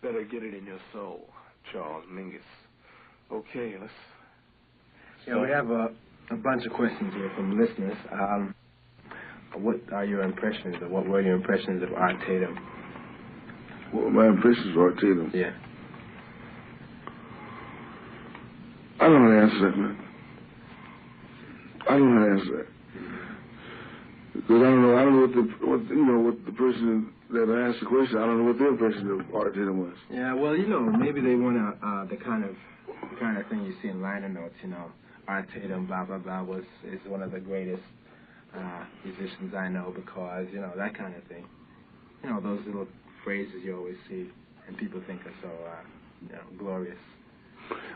Better Get It in Your Soul, Charles Mingus. Okay, let's... Yeah, we have a bunch of questions here from listeners. What are your impressions, or what were your impressions of Art Tatum? What were my impressions of Art Tatum? Yeah. I don't know how to answer that, man. I don't know how to answer that. Because I don't know what the person that asked the question, I don't know what their impression of Art Tatum was. Yeah, well, maybe they want the kind of thing you see in liner notes, Art Tatum, blah, blah, blah, is one of the greatest musicians I know because, that kind of thing. Those little phrases you always see and people think are so, glorious.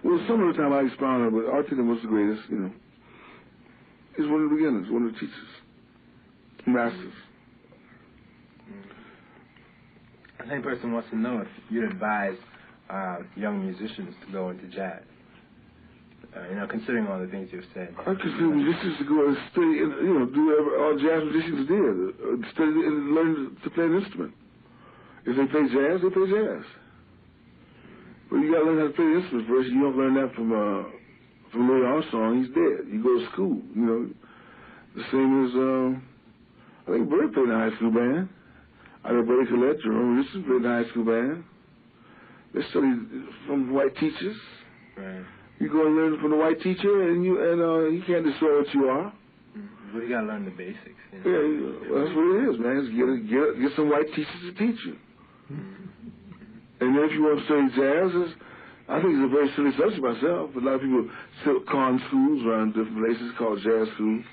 Well, some of the time I expound on it, but Art Tatum was the greatest, He's one of the beginners, one of the teachers, masters. The same person wants to know if you'd advise young musicians to go into jazz. Considering all the things you've said. I consider musicians to go and study, do whatever all jazz musicians did, study and learn to play an instrument. If they play jazz, they play jazz. But you got to learn how to play the instrument first. You don't learn that from Louis Armstrong. He's dead. You go to school. The same as I think Bird played in a high school band. I know Buddy Collette, Jerome Richmond played in a high school band. They studied from white teachers. Right. You go and learn from the white teacher, and he can't destroy what you are. But you got to learn the basics. Yeah, well, that's what it is, man. It's get some white teachers to teach you. And then if you want to study jazz, I think it's a very silly subject myself. A lot of people sit con schools around different places called jazz schools.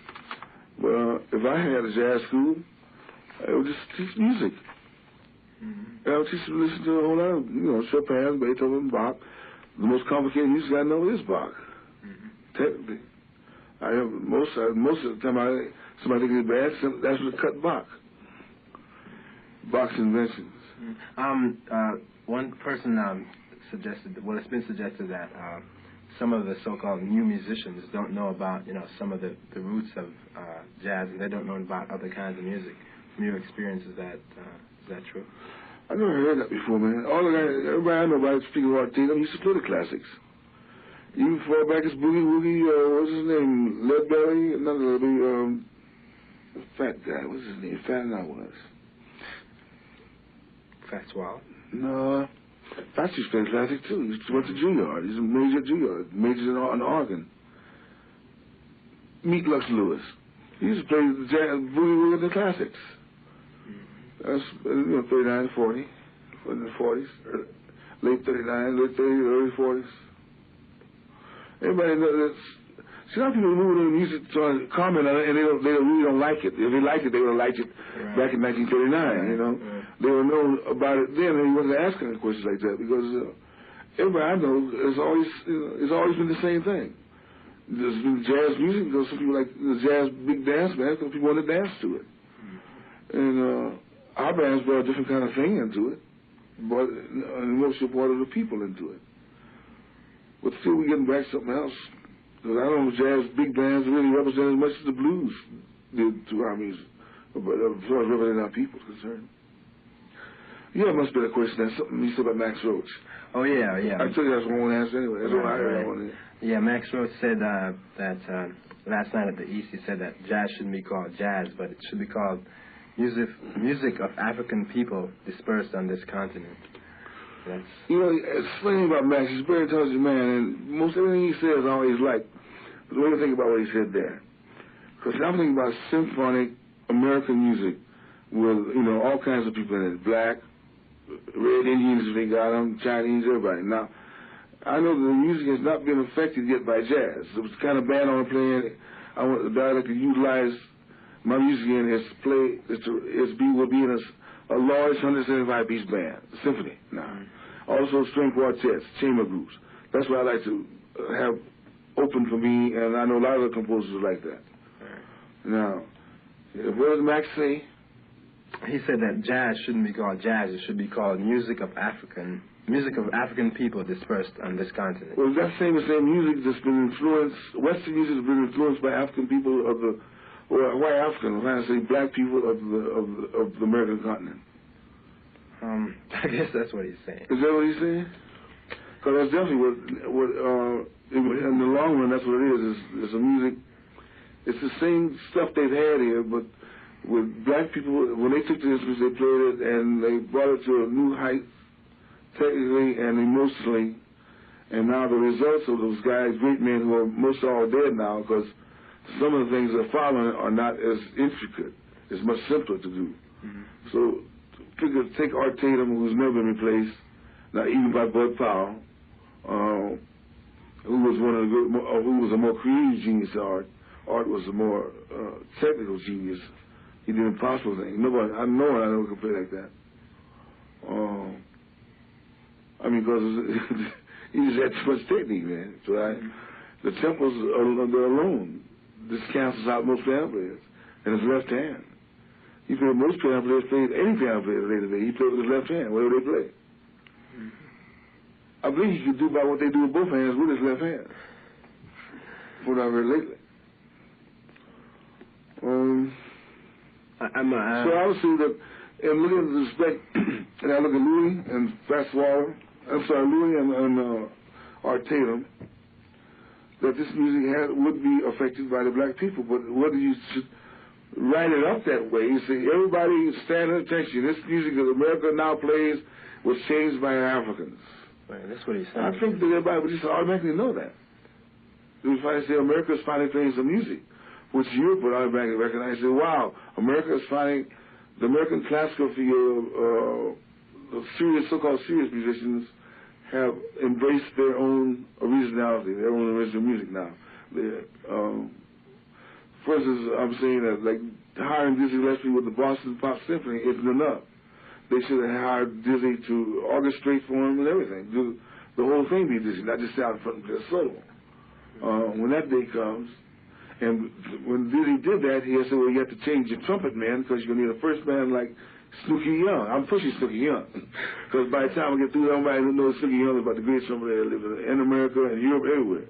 Well, if I had a jazz school, I would just teach music. I would teach them to listen to a whole lot of, Chopin, Beethoven, Bach. The most complicated music I know is Bach. Technically. Most of the time somebody thinks it's bad, that's what cut Bach. Bach's inventions. One person suggested, it's been suggested that some of the so-called new musicians don't know about, some of the roots of jazz, and they don't know about other kinds of music. From your experience, is that true? I never heard that before, man. Everybody I know about speaking of Art Tatum used to play the classics. Even far back as Boogie Woogie, what's his name? Leadbelly? Not Leadbelly, fat guy. What's his name? Fat and I was. Fat Swallow? No. Fat used to play classics, too. He went to Juilliard. He's a major at Juilliard. Majors in organ. Meet Lux Lewis. He used to play the jazz, Boogie Woogie in the classics. That's 39, 40, in the 40s, late 39, late 30s, early 40s. Everybody knows that. See, a lot of people move into music to comment on it, and they really don't like it. If they like it, they would have liked it back in 1939, Right. They would know about it then, and he wasn't asking questions like that, because everybody I know has always been the same thing. There's been jazz music, because some people like the jazz big dance band, because people want to dance to it. And our bands brought a different kind of thing into it, but most brought other people into it. But still, we're getting back to something else. Because I don't know if jazz big bands really represent as much as the blues did to our music, but as far as representing our people is concerned. Yeah, it must be a question. That's something you said about Max Roach. Oh, yeah. I told you that's one I want to answer anyway. That's what I heard. Right. Yeah, Max Roach said that last night at the East, he said that jazz shouldn't be called jazz, but it should be called music of African people dispersed on this continent. It's funny about Max. He's a very intelligent man, and most everything he says I always like. But what do you think about what he said there? Because I'm thinking about symphonic American music with, all kinds of people in it. Black, red Indians, if they got them, Chinese, everybody. Now, I know the music has not been affected yet by jazz. It was the kind of band I want to play in. I want the dialect to utilize my music in will be in a large 175-piece band, a symphony now. Also string quartets, chamber groups. That's what I like to have open for me, and I know a lot of the composers like that. Now, what does Max say? He said that jazz shouldn't be called jazz. It should be called music of African people dispersed on this continent. Well, that's the same music that's been influenced, Western music has been influenced by African people of the, or white African, I'm trying to say black people of the American continent. I guess that's what he's saying. Is that what he's saying? Because that's definitely what in the long run, that's what it is. It's a music. It's the same stuff they've had here, but with black people, when they took the instruments, they played it, and they brought it to a new height, technically and emotionally. And now the results of those guys, great men who are most all dead now, because some of the things they're following are not as intricate. It's much simpler to do. So take Art Tatum, who's never been replaced, not even by Bud Powell, who was who was a more creative genius to art. Art was a more technical genius. He did impossible things. No one I know could play like that. I mean, because he just had too much technique, man. So the tempos they're alone. This cancels out most piano players. And his left hand. He played most piano players played any piano player later today. He played with his left hand, whatever they play. I believe he could do about what they do with both hands with his left hand. From what I've heard lately. So I would say that, and looking at the respect, and I look at Louis and Louis and Art Tatum, that this music would be affected by the black people, but whether you should write it up that way, you say, everybody stand at attention. This music that America now plays was changed by Africans. Right, that's what he's saying. I think that everybody would just automatically know that. They would finally say, America is finally playing some music, which Europe would automatically recognize. Say, wow, America is finally, the American classical field, serious, so-called serious musicians have embraced their own originality, their own original music now. For instance, I'm saying that, like, hiring Dizzy Gillespie with the Boston Pop Symphony isn't enough. They should have hired Dizzy to orchestrate for him and everything. Do the whole thing be Dizzy, not just out in front of their solo. When that day comes, and when Dizzy did that, he said, well, you have to change your trumpet man because you're going to need a first man like Snooky Young. I'm pushing Snooky Young. Because by the time I get through, everybody who knows Snooky Young is about the greatest trumpeter that lived in America and Europe, everywhere.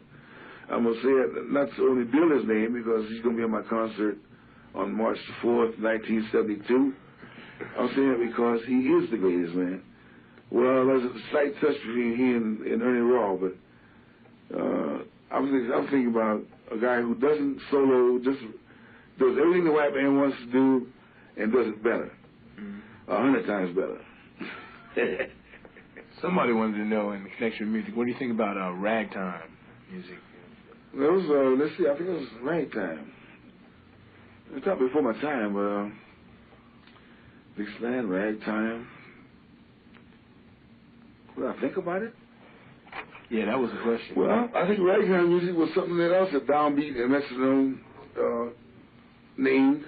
I'm going to say it, not to only build his name, because he's going to be at my concert on March 4th, 1972. I'm saying it because he is the greatest, man. Well, there's a slight touch between he and Ernie Raw, but I'm thinking about a guy who doesn't solo, just does everything the white man wants to do and does it better. 100 times better. Somebody wanted to know, in the connection with music, what do you think about ragtime music? It was, let's see, I think it was Ragtime. It's not before my time, but Big Slant, Ragtime. What I think about it? Yeah, that was the question. Well, I think Ragtime music was something that else that Downbeat and Metronome named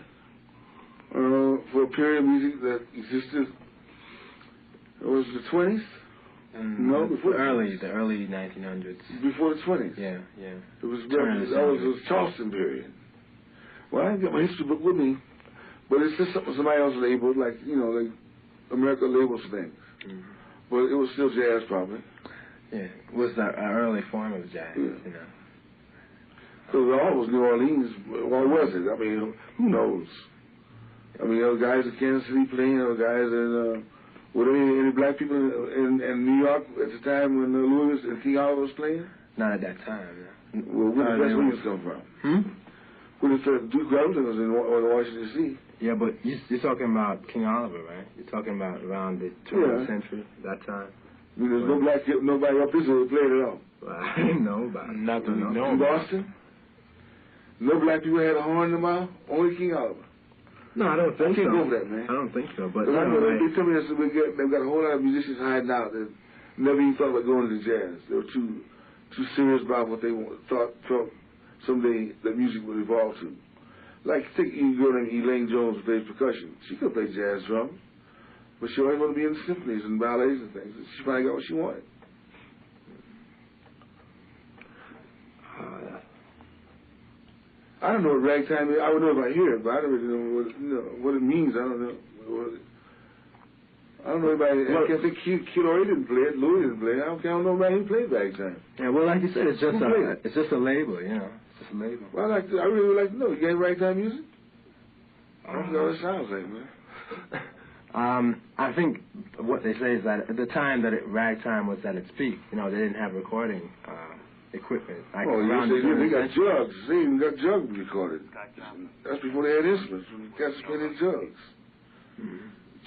for a period of music that existed. It was the 20s? No, before the early 1900s. Before the 20s. Yeah. It was that was a Charleston period. Well, I didn't get my history book with me, but it's just something somebody else labeled, like, you know, like America labels things. But it was still jazz, probably. Yeah, it was an early form of jazz, you know. Because it all was New Orleans. What was it? I mean, who knows? I mean, there were guys in Kansas City playing, there were guys in... were there any black people in New York at the time when Louis and King Oliver was playing? Not at that time, no. Well, where did Louis come from? Where did Duke Ellington was in Washington, D.C. Yeah, but you're talking about King Oliver, right? You're talking about around the 20th century, that time. I mean, there's nobody up this who played it all. Well, I didn't know about it. Not that we know. In Boston? No black people had a horn in the mouth? Only King Oliver. No, I don't think so. I can't go for that, man. I don't think so, but... I know they tell me that they've got a whole lot of musicians hiding out that never even thought about going into jazz. They were too serious about what they thought someday that music would evolve to. Like, take a girl named Elaine Jones who plays percussion. She could play jazz drums, but she always wanted to be in symphonies and ballets and things. She finally got what she wanted. I don't know what ragtime is. I would know if I hear it, but I don't really know what it means. I don't know. I don't know anybody. I can't think Kilo didn't play it. Louis didn't play it. I don't know anybody who played ragtime. Yeah, well, like you said, it's just a label, you know. It's just a label. Well, I really would like to know. You got ragtime music? I don't know what it sounds like, man. I think what they say is that at the time that Ragtime was at its peak, they didn't have recording equipment. Like they got jugs. They even got jugs recorded. That's before they had instruments. Cats played in jugs.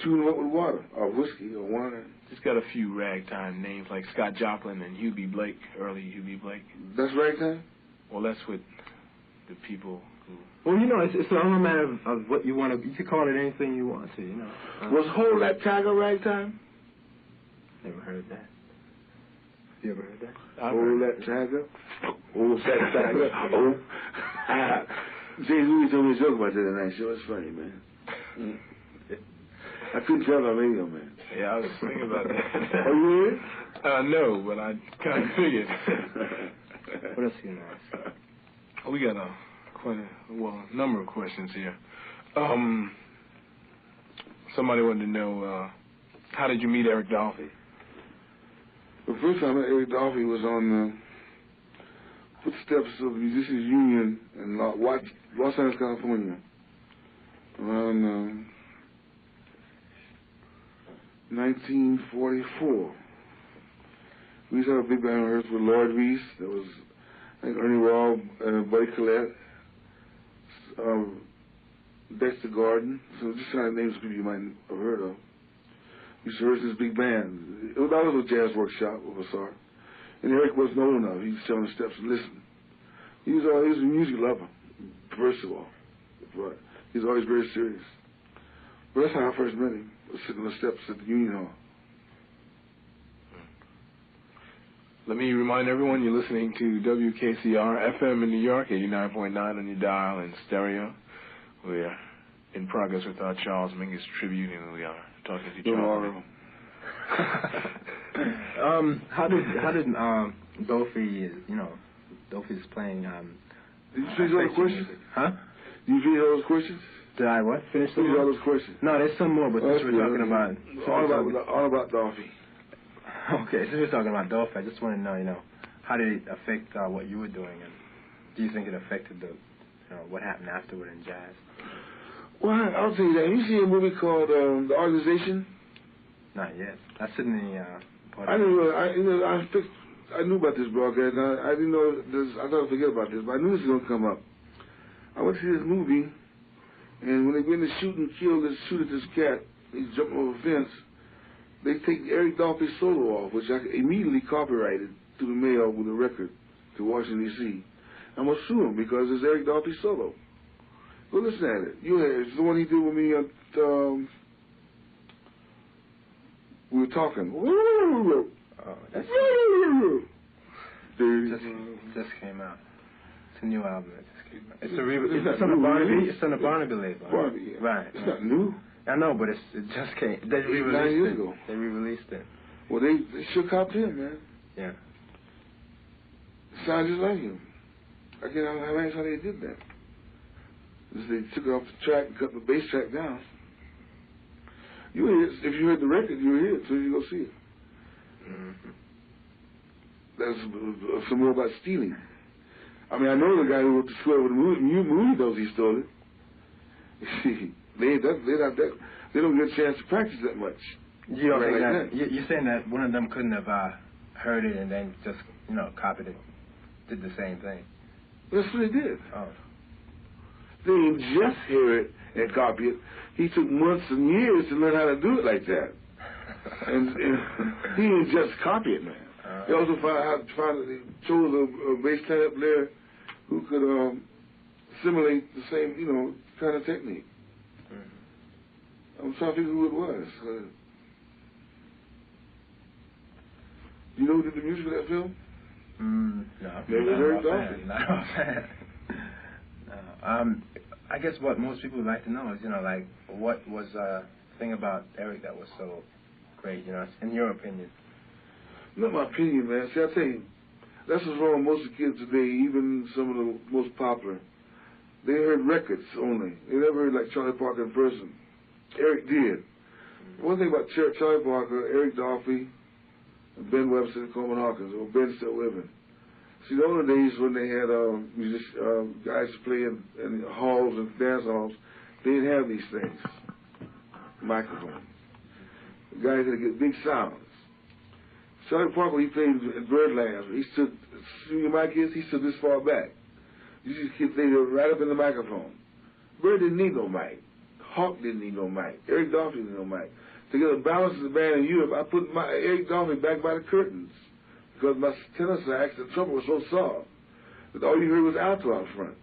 Tune them up with water, or whiskey, or wine. Just got a few ragtime names like Scott Joplin and Hubie Blake, early Hubie Blake. That's ragtime? Well, that's what the people who... Well, it's all a matter of what you want to... You can call it anything you want to, Was Hold That Tiger ragtime? Never heard that. You ever heard that? Hold That Tiger? Hold That Tiger? Oh. James Louis told me a joke about that tonight. Sure, it's funny, man. I couldn't tell by radio, man. Yeah, I was thinking about that. Oh, you heard? No, but I kind of figured. What else you know? We got a number of questions here. Somebody wanted to know, how did you meet Eric Dolphy? The first time I met Eric Dolphy was on the footsteps of the Musicians Union in Los Angeles, California, around 1944. We used to have a big band rehearsal with Lloyd Reese. There was, I think, Ernie Raw, Buddy Collette, Dexter Gordon. So just kind of names of people you might have heard of. We used to rehearse this big band. It was always a jazz workshop of a sort. And Eric wasn't old enough. He used to sit on the steps and listen. He was a music lover, first of all. But he was always very serious. But that's how I first met him. I was sitting on the steps at the Union Hall. Let me remind everyone you're listening to WKCR FM in New York, 89.9 on your dial and stereo. We are in progress with our Charles Mingus tribute, and we are talking to Charles. How did Dolphy, Dolphy's playing. Did you finish all the questions? Huh? Did you finish all those questions? Did I what? Finish all those questions? No, there's some more, but since we're talking about... All about Dolphy. Okay, since we're talking about Dolphy, I just want to know, how did it affect what you were doing, and do you think it affected what happened afterward in jazz? Well, I'll tell you that. Have you seen a movie called The Organization? Not yet. That's in the... I knew about this broadcast. I didn't know this. I thought I'd forget about this, but I knew this was going to come up. I went to see this movie, and when they went to shoot at this cat, he's jumping over a fence, they take Eric Dolphy's solo off, which I immediately copyrighted to the mail with a record to Washington, D.C. I'm going to sue him because it's Eric Dolphy's solo. Go listen at it. You heard it. It's the one he did with me at, we were talking. That's just came out. It's a new album that just came out. It's on the Barnaby. It's on the Barnaby label. Barnaby, yeah. Right. It's not new. I know, but it just came. They re-released 9 years it. ago. They re-released it. Well, they shook out to him, man. Yeah. It sounds just like him. I can't imagine how they did that. They took it off the track and cut the bass track down. You hear it. If you heard the record, you hear it as soon as you go see it. Mm-hmm. That's some more about stealing. I mean, I know the guy who wrote the score with the movie knows he stole it. They don't get a chance to practice that much. You don't think that? You're saying that one of them couldn't have heard it and then just copied it, did the same thing? That's what they did. Oh. They didn't just hear it and copy it. He took months and years to learn how to do it like that. and he didn't just copy it, man. They also chose a bass clarinet player who could simulate the same, kind of technique. I'm trying to figure who it was. Do you know who did the music for that film? No. Never heard Dolphy. Not offhand. No. I guess what most people would like to know is, like, what was the thing about Eric that was so great, in your opinion? Not my opinion, man. See, I tell you, that's what's wrong with most of the kids today, even some of the most popular. They heard records only. They never heard, like, Charlie Parker in person. Eric did. One thing about Charlie Parker, Eric Dolphy, and Ben Webster and Coleman Hawkins, or Ben's still living. See, the older days when they had guys to play in halls and dance halls, they didn't have these things. Microphones. The guy could get big sounds. Charlie Parker, he played in Birdland. He stood, see where my kids, he stood this far back. You see kids, they were right up in the microphone. Bird didn't need no mic. Hawk didn't need no mic. Eric Dolphy didn't need no mic. To get a balance of the band in Europe, I put my Eric Dolphy back by the curtains because my tenor sax and trumpet was so soft that all you heard was alto out front.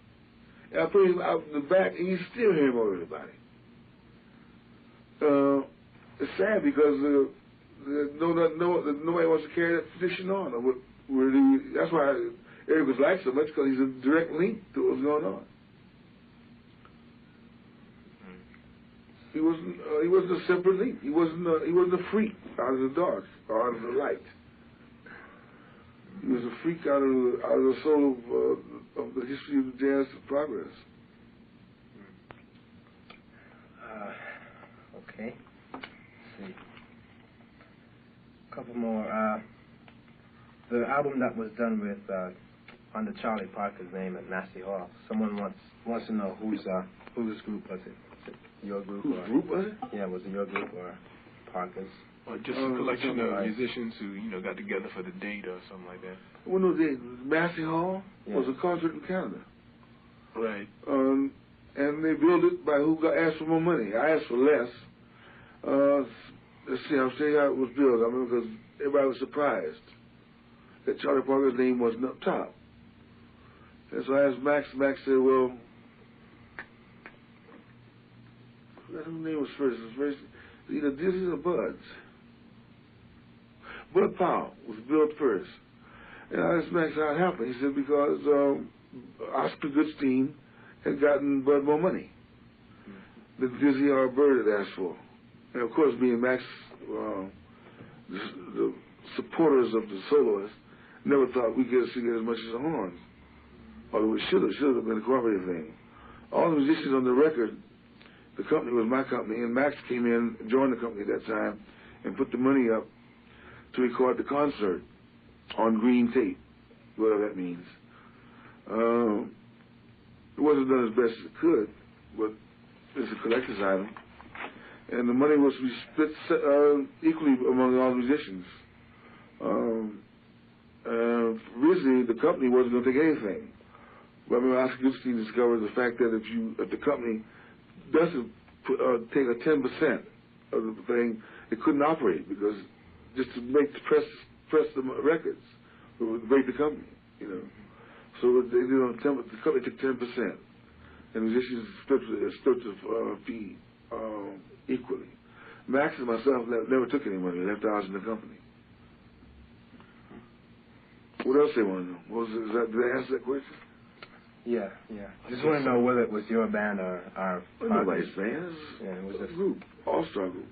And I put him out in the back, and you still hear him over everybody. It's sad because nobody wants to carry that tradition on. That's why Eric was liked so much, because he's a direct link to what's going on. He wasn't a separate link. He wasn't a freak out of the dark or out of the light. He was a freak out of the soul of the history of jazz progress. Okay. Let's see. A couple more. The album that was done with under Charlie Parker's name at Massey Hall. Someone wants to know whose group was it? Was it your group? Whose group was it? Yeah, was it your group or Parker's? Or just a collection of musicians who, got together for the date or something like that. Well, no, Massey Hall was a concert in Canada. Right. And they built it by who asked for more money. I asked for less. Let's see, I'll tell you how it was built. I mean, because everybody was surprised that Charlie Parker's name wasn't up top. And so I asked Max. Max said, well, I forgot whose name was first. It was first either Dizzy or Buds. Bud Powell was built first. And I asked Max how it happened. He said, because Oscar Goodstein had gotten Bud more money than Dizzy or Bird had asked for. And of course, me and Max, the supporters of the soloist, never thought we could get as much as a horn. Although it should have been a cooperative thing. All the musicians on the record, the company was my company, and Max came in, joined the company at that time, and put the money up to record the concert on green tape, whatever that means. It wasn't done as best as it could, but it's a collector's item. And the money was to be split equally among all the musicians. Originally, the company wasn't going to take anything. But I mean, Oscar Goodstein discovered the fact that if the company doesn't take a 10% of the thing, it couldn't operate, because just to press the records would break the company, So they did on 10%. The company took 10%, and musicians split the fee equally. Max and myself never took any money. We left ours in the company. What else they want to know? Did I answer that question? Yeah. Just want to know whether it was your band or our nobody's band. It was a group, all-star group.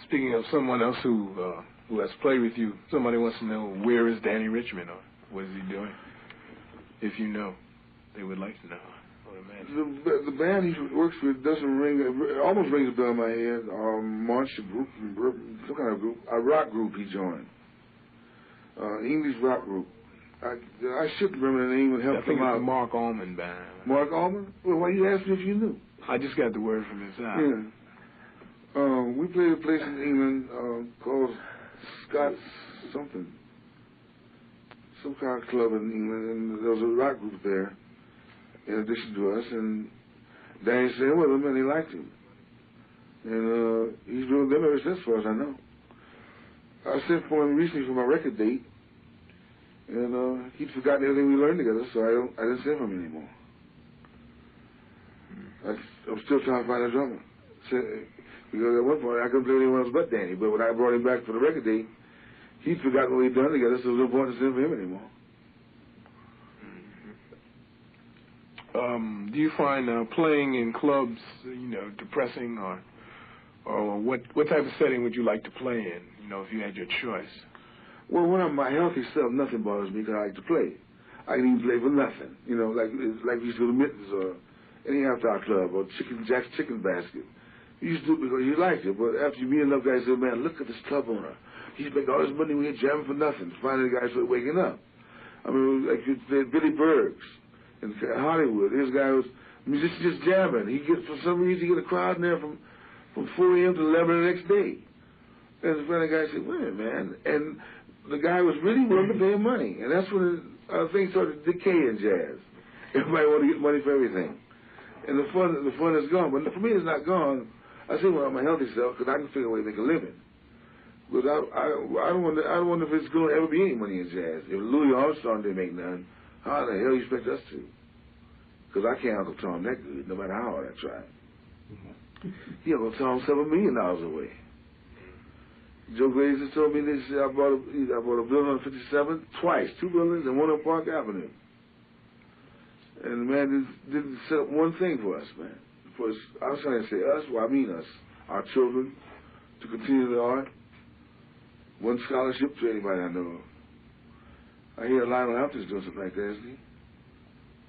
Speaking of someone else who has played with you, somebody wants to know, where is Danny Richmond, or what is he doing? If you know, they would like to know. The band he works with doesn't ring. It almost rings a bell in my head. Monster group, some kind of group, a rock group he joined. English rock group. I should remember the name and help him out. I think it's Mark Allman band. Mark Allman? Well, why you asked me if you knew? I just got the word from inside. Yeah. We played a place in England called Scott's something. Some kind of club in England, and there was a rock group there in addition to us, and Danny stayed with him, and he liked him. And he's been with them ever since, as far as I know. I sent for him recently for my record date, and he'd forgotten everything we learned together, so I didn't send for him anymore. I'm still trying to find a drummer. Because at one point I couldn't play anyone else but Danny, but when I brought him back for the record date, he'd forgotten what we'd done together, so it was no point to send for him anymore. Do you find playing in clubs, depressing, or what type of setting would you like to play in, if you had your choice? Well, when I'm my healthy self, nothing bothers me because I like to play. I can even play for nothing, like we used to go to Mittens or any after-hour club or Jack's Chicken Basket. You used to do it because you liked it, but after you meet enough guys say, man, look at this club owner. He's making all this money when he's jamming for nothing. Finally, the guys started waking up. I mean, like you said, Billy Bergs in Hollywood. This guy was musician just jamming. For some reason, he get a crowd in there from from 4 a.m. to 11 the next day. And the friend of the guy said, wait a minute, man. And the guy was really willing to pay him money. And that's when things started to decay in jazz. Everybody wanted to get money for everything. And the fun is gone. But for me, it's not gone. I say, well, I'm a healthy self because I can figure a way to make a living. But I don't wonder if it's going to ever be any money in jazz. If Louis Armstrong didn't make none, how the hell do you expect us to? Because I can't Uncle Tom that good, no matter how hard I try. He Uncle Tom $7 million away. Joe Graves just told me this. I bought a building on 57 twice, 2 buildings and one on Park Avenue. And the man didn't set up one thing for us, man. I was trying to say us, well, I mean us, our children, to continue the art. One scholarship to anybody I know of. I hear Lionel Hampton's doing something like that, isn't he?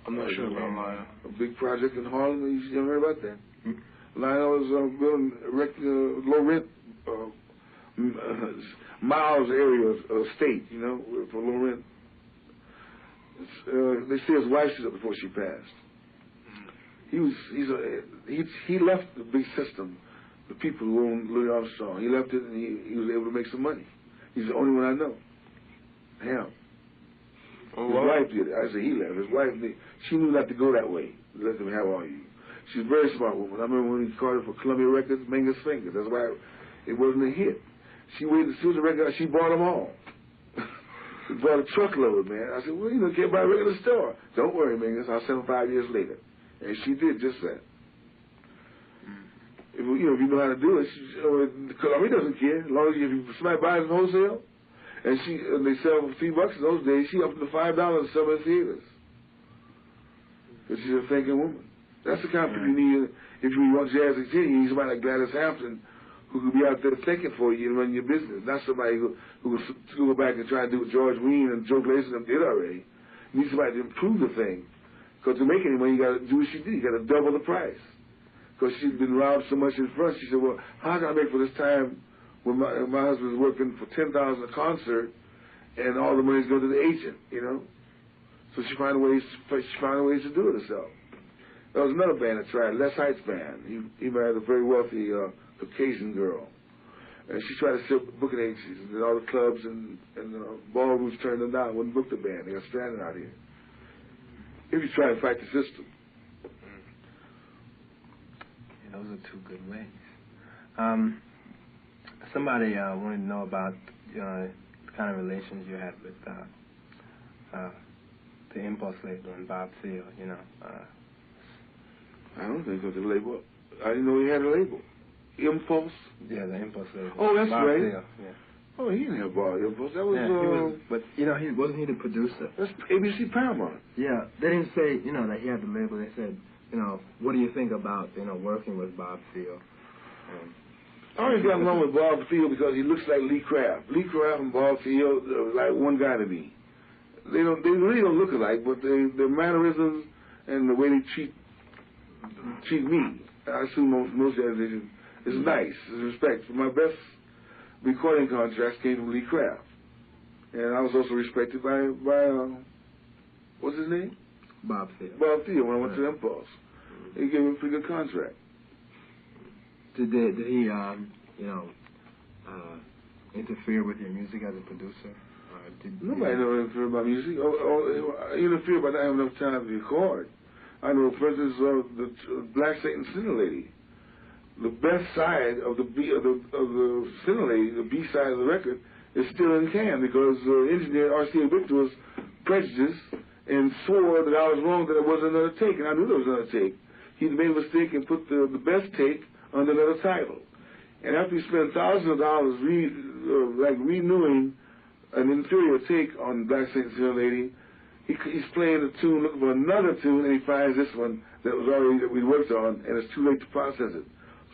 I'm not sure about Lionel. A big project in Harlem. You ever heard about that? Mm-hmm. Lionel is building low rent miles area of state, you know, for low rent. They say his wife stood up before she passed. He left the big system, the people who owned Louis Armstrong. He left it, and he was able to make some money. He's the only one I know. Him. His wife did it. I said he left. His wife did. She knew not to go that way. Let them have all you. She's a very smart woman. I remember when he called her for Columbia Records, Mingus Fingers. That's why it wasn't a hit. She waited as soon as the record, she bought them all. She bought a truckload, man. I said, well, you know, can't buy a regular store. Don't worry, Mingus. I'll send them 5 years later. And she did just that. If you know how to do it, Columbia doesn't care. As long as somebody buys it wholesale, and they sell for $3 in those days, she up to $5 in some of the theaters. Because she's a thinking woman. That's the kind of people you need if you want jazz to continue. You need somebody like Gladys Hampton who could be out there thinking for you and run your business. Not somebody who will go back and try to do what George Wein and Joe Glazer did already. You need somebody to improve the thing. Because to make any money, you got to do what she did. You got to double the price. Because she'd been robbed so much in front, she said, well, how can I make for this time when my husband's working for $10,000 a concert and all the money's going to the agent, you know? So she found ways to do it herself. There was another band that tried, Les Heights Band. He married a very wealthy Caucasian girl. And she tried to sell booking agencies, and all the clubs and ballrooms turned them down, wouldn't book the band. They got stranded out here. If you try to fight the system. Those are 2 good ways. Somebody wanted to know about the kind of relations you had with the Impulse label and Bob Thiel, you know. I don't think it was a label. I didn't know he had a label. Impulse? Yeah, the Impulse label. Oh, that's Bob right. Thiel, yeah. Oh, he didn't have Bob Impulse. That was, he was, but, you know, wasn't he the producer? That's ABC Paramount. Yeah, they didn't say, you know, that he had the label. They said, you know, what do you think about, you know, working with Bob Thiel? I always got along with Bob Thiel because he looks like Lee Craft. Lee Craft and Bob Thiel are like one guy to me. They really don't look alike, but their mannerisms and the way they treat me, I assume most jazz musicians, is nice. Is respect. My best recording contracts came from Lee Craft, and I was also respected by what's his name? Bob Thiel. Bob Thiel, when I went to Impulse. He gave me a pretty good contract. Did he, interfere with your music as a producer? Nobody ever interfered with my music. Interfered by not having enough time to record. I know, for instance, the Black Satan Sinner Lady. The best side of the Sinner Lady, the B side of the record, is still in can because engineer R.C.A. Victor was prejudiced and swore that I was wrong, that it wasn't another take, and I knew there was another take. He made a mistake and put the best take under another title. And after he spent thousands of dollars renewing an inferior take on Black Saint Sinner Lady, he's playing the tune, looking for another tune, and he finds this one that we worked on, and it's too late to process it.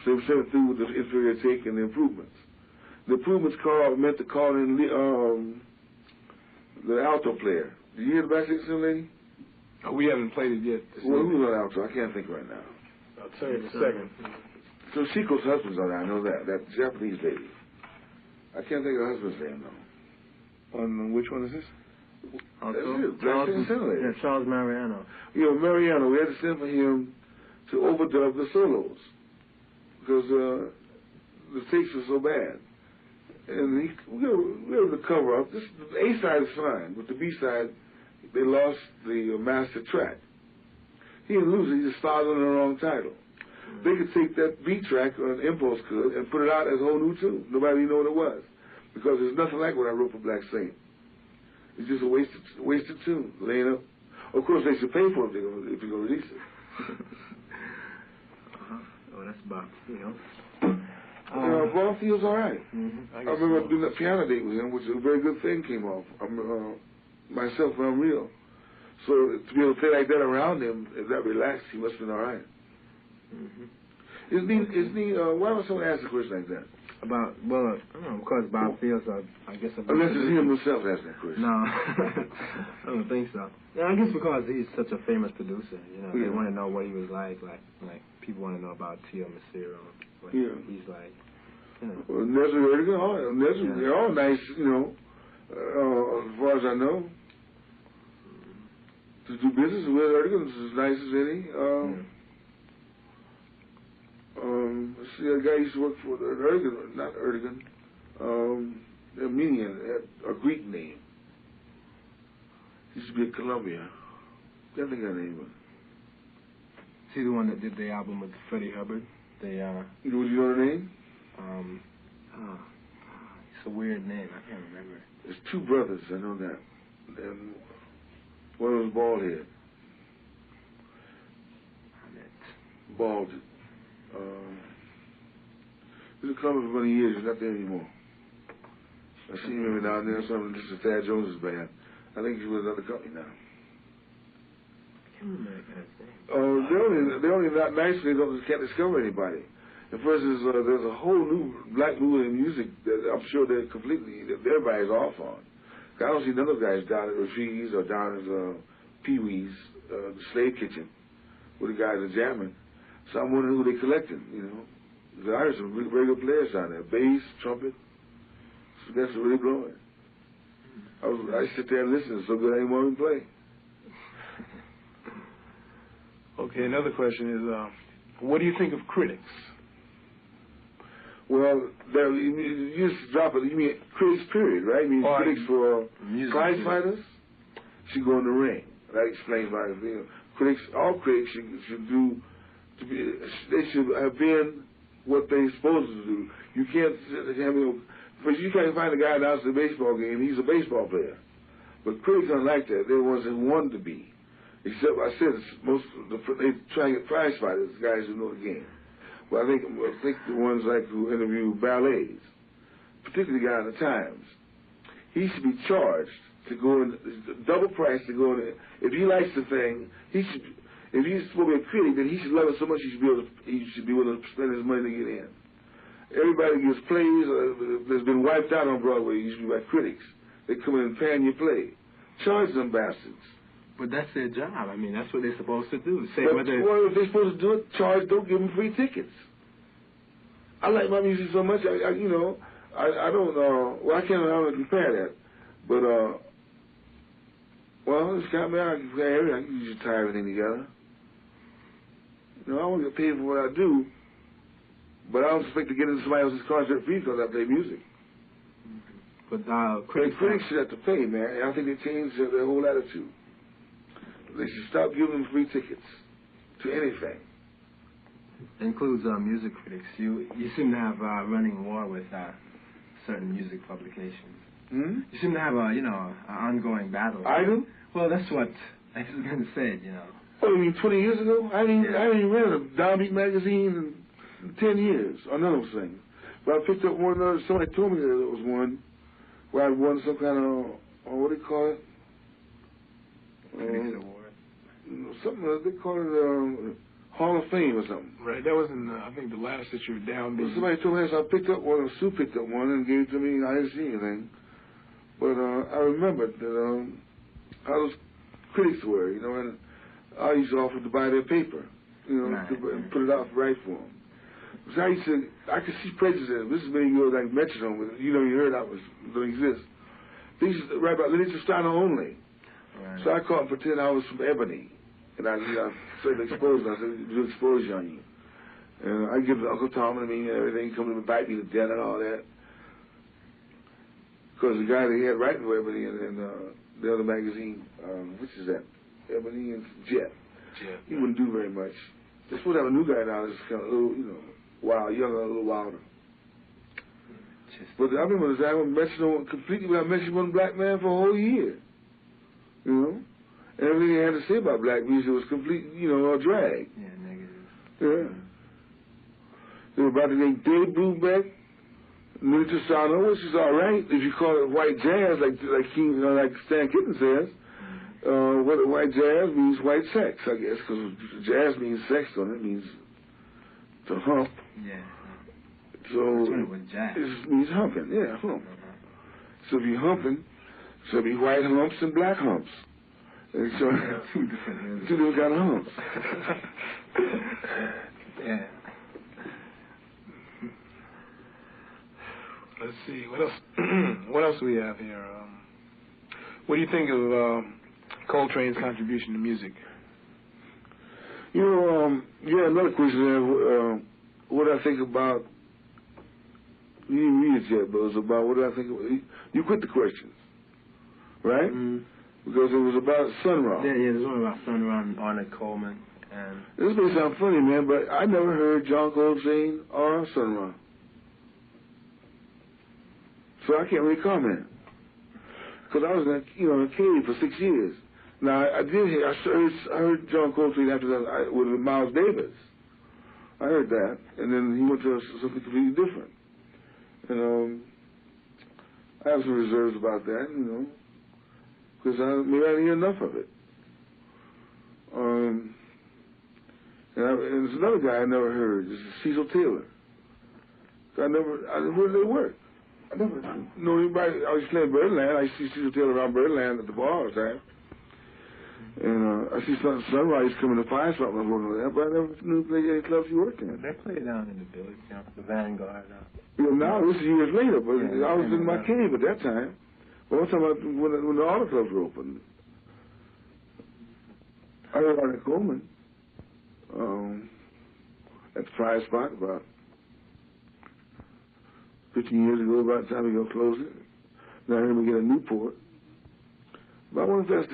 So he sent it through with the inferior take and the improvements. The improvements meant to call in the alto player. Did you hear the Black Saint Sinner Lady? We haven't played it yet. Well, who's on alto? I can't think right now. I'll tell you in a second. So Chico's husband's on there, I know that Japanese lady. I can't think of her husband's name, though. On which one is this? That's it, Black Saint Sinner Lady. Yeah, Charles Mariano. You know, Mariano, we had to send for him to overdub the solos. Because the takes were so bad. And we were able to cover up. The A side is fine, but the B side, they lost the master track. He didn't lose it, he just started on the wrong title. They could take that B track, or an Impulse could, and put it out as a whole new tune. Nobody even know what it was. Because there's nothing like what I wrote for Black Saint. It's just a wasted tune, laying up. Of course, they should pay for it if you're going to release it. Oh, that's Bob Field. Bob Field's all right. Mm-hmm. I remember doing that piano date with him, which was a very good thing came off. Myself and Unreal. So to be able to play like that around him, that relaxed, he must have been all right. Mm-hmm. Why would someone ask a question like that? About, well, I don't know, because Bob Fields, I guess... Unless it's him himself asking that question. No, I don't think so. Yeah, I guess because he's such a famous producer, you know, they want to know what he was like people want to know about Tio Macero, what he's like, you know. Well, Nestor Erdogan, they're all nice, you know, as far as I know. To do business with Erdogan is as nice as any. See, a guy used to work for Erdogan, not Erdogan, Armenian, a Greek name. He used to be in Colombia. I think that name was. Is he the one that did the album with Freddie Hubbard? Do you know the name? It's a weird name. I can't remember. There's two brothers, I know that. And one was bald head. Bald. He was in Columbia for many years. He's not there anymore. I see him every now and then. Something just as Thad Jones's band. I think he's with another company now. I can't remember that guy's name. They're only not nice when they can't discover anybody. And for instance, there's a whole new black movement in music that I'm sure that everybody's off on. I don't see none of the guys down at Raffi's or down at Pee Wee's, the Slave Kitchen, where the guys are jamming. So I'm wondering who they collecting, you know. I heard some very good players down there, bass, trumpet. So that's really blowing. I sit there and listen. It's so good I ain't want to play. Okay, another question is, what do you think of critics? Well, you just drop it. You mean critics, period, right? You mean critics for prize fighters? Should go in the ring. That explains why. You know, critics, all critics should do. They should have been what they're supposed to do. You can't because you can't find a guy announcing a baseball game. He's a baseball player. But critics aren't like that. They're the ones that want to be. Except I said they try to get prize fighters, guys who know the game. Well, I think the ones like who interview ballets, particularly the guy in the Times, he should be charged to go in, double price to go in. If he likes the thing, he should. If he's supposed to be a critic, then he should love it so much he should be willing to spend his money to get in. Everybody gets plays that's been wiped out on Broadway usually by critics. They come in and pan your play. Charge them bastards. But that's their job. I mean, that's what they're supposed to do. Say but whether if they're supposed to do it, don't give them free tickets. I like my music so much, I don't, well, I can't compare that. But, well, it's got me, I can usually tie everything together. You know, I want to get paid for what I do, but I don't expect to get into somebody else's concert free because I play music. But critics should have to pay, man. And I think they changed their whole attitude. They should stop giving them free tickets to anything. Includes music critics. You seem to have a running war with certain music publications. Hmm? You seem to have an ongoing battle. I do? Well, that's what I was going to say, you know. Oh, you mean 20 years ago? I ain't read a Downbeat magazine in 10 years, or none of those things. But I picked up one, somebody told me that there was one where I won some kind of, what do you call it? Critics Award. Something, they call it Hall of Fame or something. Right, that was in, I think, the last that you were Downbeat. Well, somebody told me that, so I picked up one, Sue picked up one and gave it to me, and I didn't see anything. But I remembered that how those critics were, you know, and I used to offer to buy their paper, you know, to put it out right for them. So I could see prejudice. This is many years like Metronome, but you heard that don't exist. They used to write about literature style only. Right. So I called and pretend I was from Ebony, and I started exposing. I said, do exposure on you. And I give Uncle Tom and me and everything, come to invite me to dinner and all that. Because the guy that he had writing for Ebony and the other magazine, which is that? Ebony and Jet. He wouldn't do very much. They're supposed to have a new guy now that's kind of a little, you know, wild, younger, a little wilder. But I remember this album mentioned completely without mentioning one black man for a whole year. You know? And everything he had to say about black music was complete, you know, a drag. Yeah, negative. Yeah. They were about to make Dave Brubeck, Miniature Sound, which is all right if you call it white jazz, like Stan Kitten says. What white jazz means white sex, I guess, because jazz means sex, don't it? It means to hump. Yeah. So jazz. It means humping, yeah, hump. So if you're humping, so it'll be white humps and black humps. And so two different kind of humps. Yeah. Let's see, what else? What else do we have here? What do you think of Coltrane's contribution to music? You know, yeah, another question there. What I think about, you didn't read it yet, but it was about what I think about, you quit the questions, right? Mm-hmm. Because it was about Sun Ra. Yeah, it was one about Sun Ra and Ornette Coleman. And this may sound funny, man, but I never heard John Coltrane or Sun Ra. So I can't really comment. Because I was in a cave for 6 years. Now, I heard John Coltrane after that with Miles Davis. I heard that. And then he went to something completely different. And I have some reserves about that, you know, because maybe I didn't hear enough of it. And there's another guy I never heard. This is Cecil Taylor. Where do they work? I never know anybody. I was playing Birdland. I see Cecil Taylor around Birdland at the bar all the time. And I see Sunrise coming to find something or whatever, but I never knew any clubs he worked in. They play down in the village, you know, the Vanguard. Now, this is years later, but yeah, I was in my cave at that time. But I'm talking about when the auto clubs were open. I heard Ornette Coleman at the Fire Spot about 15 years ago, about the time we go close it. Now I heard him get a Newport. But I wonder if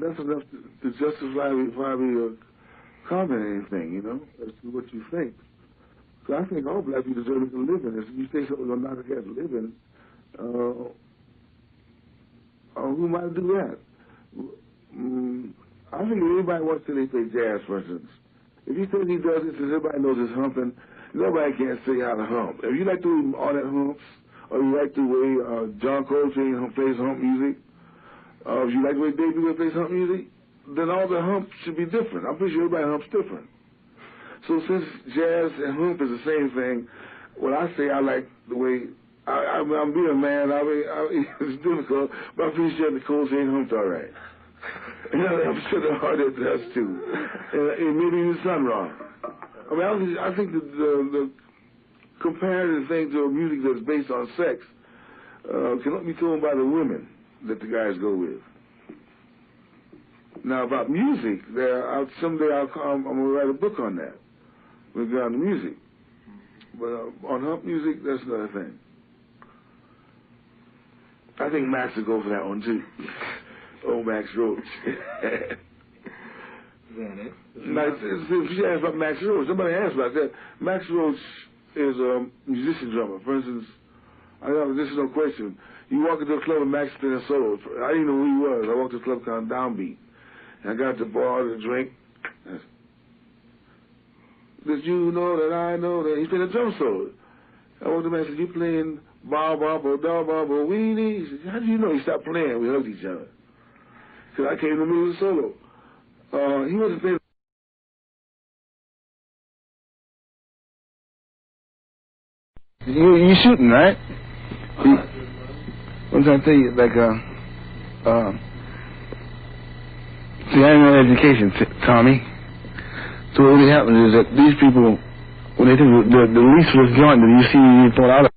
that's enough to justify me comment anything, you know, as to what you think. So I think all black people deserve to live in. If you say something will not get to live in, who might do that? I think if anybody wants to play jazz, for instance, if he says he does it, since everybody knows it's humping, nobody can say how to hump. If you like the way Ornette humps, or you like the way John Coltrane plays hump music, if you like the way Dave Brubeck plays hump music, then all the humps should be different. I'm pretty sure everybody humps different. So since jazz and hump is the same thing, when I say I like the way, I'm being a man, it's difficult, but I'm pretty sure the Coltrane humped all right. I'm sure the Ornette does too. And maybe the Sun Ra. I mean, I think the comparative thing to a music that's based on sex cannot be told by the women that the guys go with. Now, about music, someday I'm going to write a book on that, regarding music. But on hump music, that's another thing. I think Max would go for that one, too. Old Max Roach. Is that it? If you ask about Max Roach, somebody asked about that. Max Roach is a musician drummer. For instance, this is no question. You walk into a club and Max playing a solo. I didn't know who he was. I walked to a club called Downbeat. And I got to the bar to drink. Did you know that I know that? He's playing a drum solo. I walked to him and said, you playing Ba Ba Ba Da Ba Ba Weenie? He said, how do you know? He stopped playing. We hugged each other. Because I came to the middle of the solo. He wasn't playing. You shooting, right? I'm trying to tell you, like, see, I ain't no education, Tommy. So what really happens is that these people, when they think the leaseless joint that you see you thrown out of,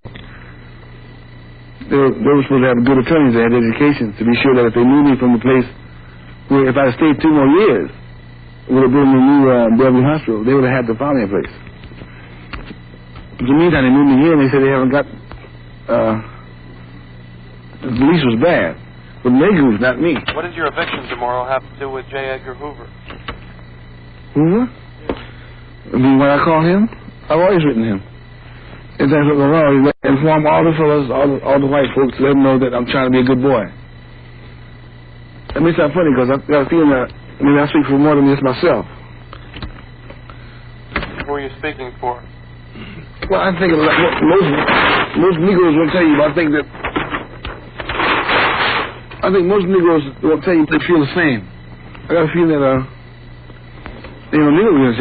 they were supposed to have good attorneys that had education to be sure that if they knew me from the place where if I stayed 2 more years, it would have been the new Beverly Hospital, they would have had to find me a place. In the meantime, they moved me here, and they said they haven't got, the lease was bad. But Mingus, not me. What does your eviction tomorrow have to do with J. Edgar Hoover? Hoover? I mean, when I call him, I've always written him. If there's something wrong, you inform all the fellas, all the white folks, to let them know that I'm trying to be a good boy. That may sound funny, because I've got a feeling that maybe I speak for more than just myself. Who are you speaking for? Well, I think most Negroes will tell you, but I think most Negroes will tell you they feel the same. I got a feeling that, Negroes